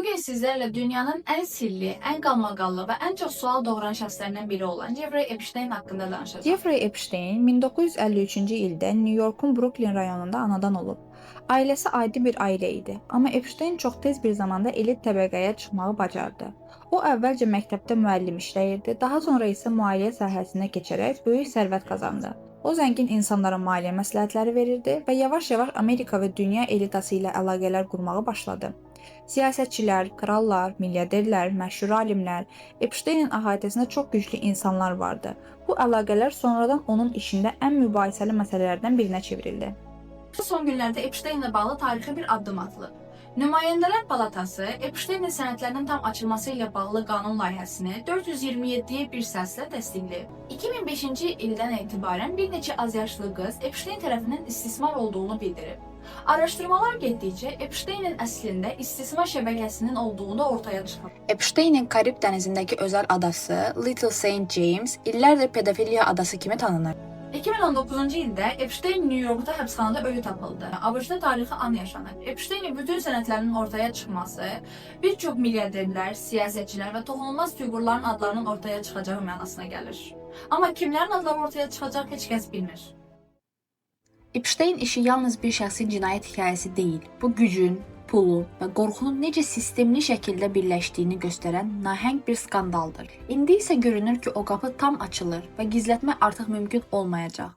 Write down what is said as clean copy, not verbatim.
Bugün sizlerle dünyanın en sirli, en qalmaqallı ve en çok sual doğuran şəxslərindən biri olan Jeffrey Epstein haqqında danışacağım. Jeffrey Epstein 1953-cü ildə New Yorkun Brooklyn rayonunda anadan olub. Ailəsi adi bir ailə idi, amma Epstein çox tez bir zamanda elit təbəqəyə çıxmağı bacardı. O əvvəlcə məktəbdə müəllim işləyirdi, daha sonra isə maliyyə sahəsinə keçərək böyük sərvət qazandı. O zəngin insanlara maliyyə məsləhətləri verirdi və yavaş-yavaş Amerika və dünya elitası ilə əlaqələr qurmağa başladı. Siyasətçilər, krallar, milyarderlər, məşhur alimlər, Epsteinin əhatəsində çox güclü insanlar vardı. Bu əlaqələr sonradan onun işində ən mübahisəli məsələlərdən birinə çevrildi. Son günlərdə Epstein ilə bağlı tarixi bir addım atılıb. Nümayəndələr Palatası Epsteinin sənədlərinin tam açılması ilə bağlı qanun layihəsini 427-yə bir səslə təsdiqləyib. 2005-ci ildən etibarən bir neçə azyaşlı qız Epstein tərəfindən istismar olduğunu bildirib. Araşdırmalar getdikcə Epsteinin əslində istismar şəbəkəsinin olduğunu ortaya çıxıb. Epsteinin Karib dənizindəki özəl adası Little Saint James illərdir pedofiliya adası kimi tanınır. 2019-cu ildə Epstein New Yorkda həbsxanada ölü tapıldı. ABŞ-da tarixi an yaşanır. Epsteinin bütün sənədlərinin ortaya çıxması bir çox milyarderlər, siyasətçilər və toxunulmaz fiqurların adlarının ortaya çıxacağı mənasına gəlir. Amma kimlərin adları ortaya çıxacaq heç kəs bilmir. Epstein işi yalnız bir şəxsin cinayət hekayəsi deyil, bu gücün, pulun və qorxunun necə sistemli şəkildə birləşdiyini göstərən nahəng bir skandaldır. İndi isə görünür ki, o qapı tam açılır və gizlətmək artıq mümkün olmayacaq.